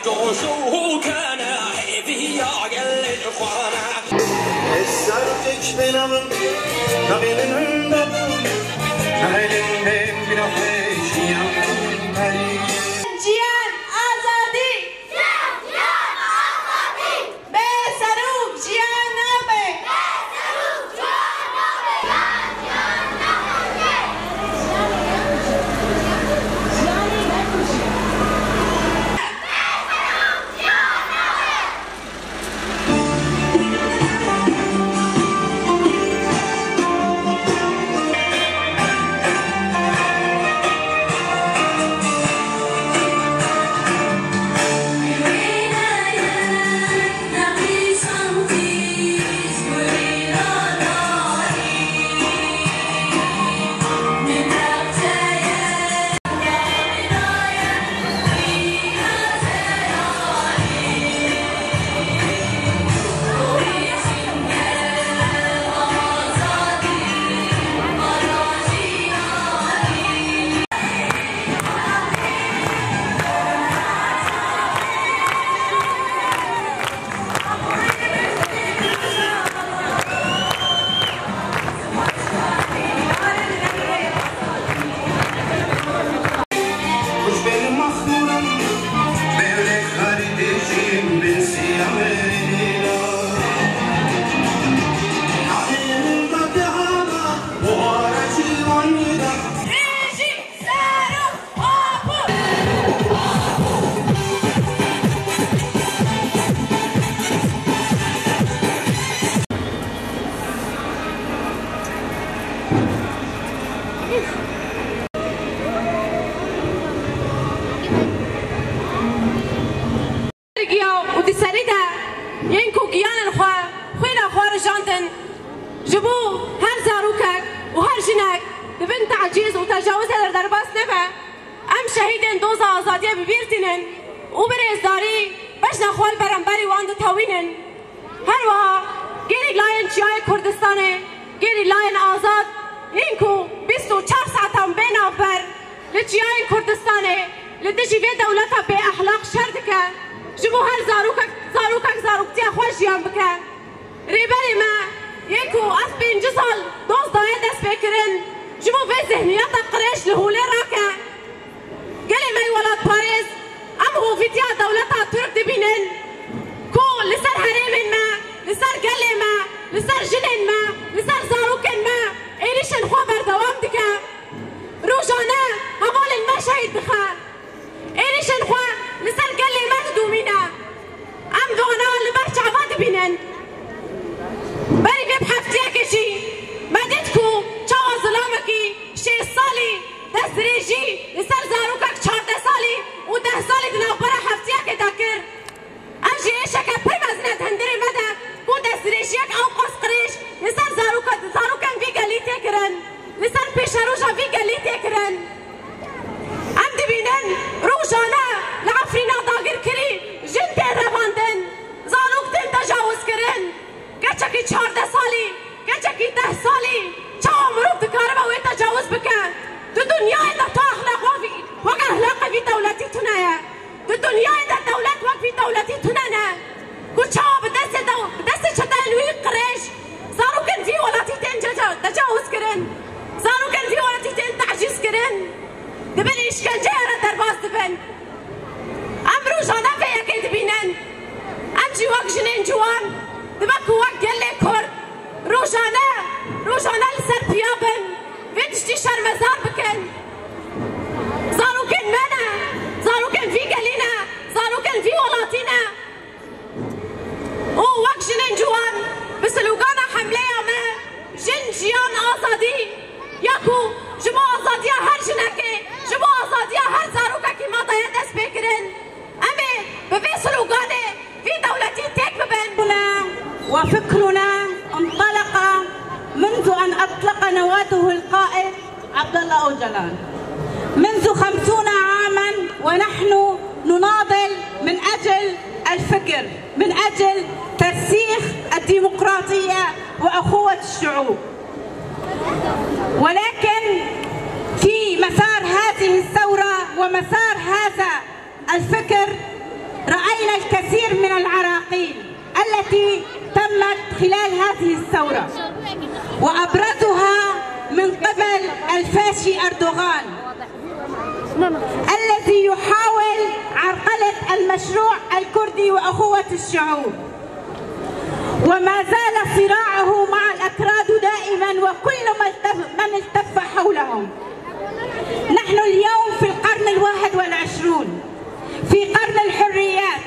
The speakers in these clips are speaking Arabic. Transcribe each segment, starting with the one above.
جوشوه كان حيثي يا قل الإخوان السرتش بنام نبين بابون نهلين بين بنفش يا مري جيان آزادي جيان آزادي بسروق جيان نبي بسروق جيان ينكو جيان الخوا خوينا خوار جانتن جبو هر زاروكك وهر جنك ببن تعجيز وتجاوز هذا درباس نبع ام شهيدن دوزا آزادية ببيرتنن وبرز داري بشنا خوال برنبري واند تاوينن هر وها گيري لاين چياي كردستانه گيري لاين آزاد ينكو 24 ساعتان بين آفر لچياي كردستانه لدجي في دولتا بي اخلاق شردكه جبو هر زاروکتی خوش جیان بکن ریبری ما یکو از 5 سال 12 دست بکرن جبو به ذهنیت قریش لهوله راکه گلی می ولاد پاریس ام هوفیتیا دولتا ترک دبینن کو لسر حریم ما لسر گلی ما لسر جنین ما لسر زاروکن ما ایریشن خوا بردوام دکه روزانه همال المشهد دخه ایریشن خوا لسر گلی ما دومینه ام دوغنا لبرش عباد بینن بری بیب حفتیه کشی مددکو چاوا ظلامکی 6 سالی دست ریجی لسر زاروکک 14 سالی و 10 سالی دنو برا حفتیه که دکر ام جی ایشکه پر مزنت هندری مده کو دست ریجیک او قص قریش لسر زاروکن وی گلی تکرن لسر پیش روشا وی گلی تکرن ام دبینن روشانه لعفرینا داگر کری جنت رواندن زاروکتن تجاوز کرن گچکی 14 سالی گچکی 10 سالی چاو مروف دکاره باوی تجاوز بکن تو دنیای دا تو اخلاق وقت اخلاق فی دولتی تنه تو دنیای دا دولت وقت فی دولتی تنه کو چاو بدست چدلوی قریش زاروکن فی ولاتی تن تجاوز کرن زاروکن فی ولاتی تن تعجیز کرن دبن اشکنجه را درباز دبن ام روزانه فيك تبينن امشي وقت جنين جوان دبك وقت قلي كرد روزانه لسر بيابن فيتشتي شر مزار بكن زاروكن منا زاروكن في قلينا زاروكن في ولاتينا وقت جنين جوان بس لوقانا حملية ما جن جيان آزادي ياكو جمو آزادية هر جنكي جمو آزادية هر زاروككي ما ضيت اس بكرن أمي بفي سلوغاني في دولتي تيك ببن وفكرنا انطلق منذ أن أطلق نواته القائد عبد الله أوجلان منذ 50 عاما ونحن نناضل من أجل الفكر من أجل ترسيخ الديمقراطية وأخوة الشعوب ولكن في مسار هذه الثورة ومسار هذا الفكر رأينا الكثير من العراقيل التي تمت خلال هذه الثورة، وأبرزها من قبل الفاشي أردوغان الذي يحاول عرقلة المشروع الكردي وأخوة الشعوب، وما زال صراعه مع الأكراد دائما وكل من التف حولهم. نحن اليوم في القرن 21، في قرن الحريات،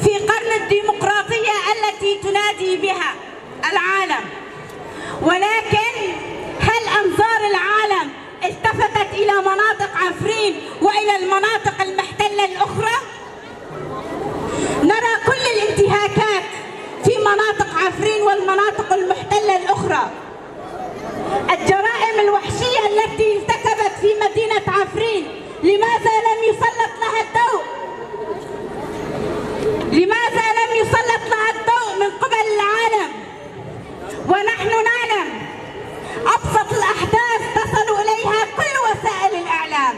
في قرن الديمقراطية التي تنادي بها العالم، ولكن هل أنظار العالم التفتت إلى مناطق عفرين وإلى المناطق المحتلة الأخرى؟ نرى كل الانتهاكات في مناطق عفرين والمناطق المحتلة الأخرى، الجرائم الوحشية التي ارتكبت في مدينة عفرين، لماذا لم يسلط لها الضوء؟ لماذا لم يسلط لها الضوء من قبل العالم؟ ونحن نعلم أبسط الأحداث تصل إليها كل وسائل الإعلام،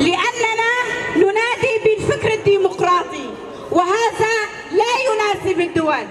لأننا ننادي بالفكر الديمقراطي، وهذا لا يناسب الدول.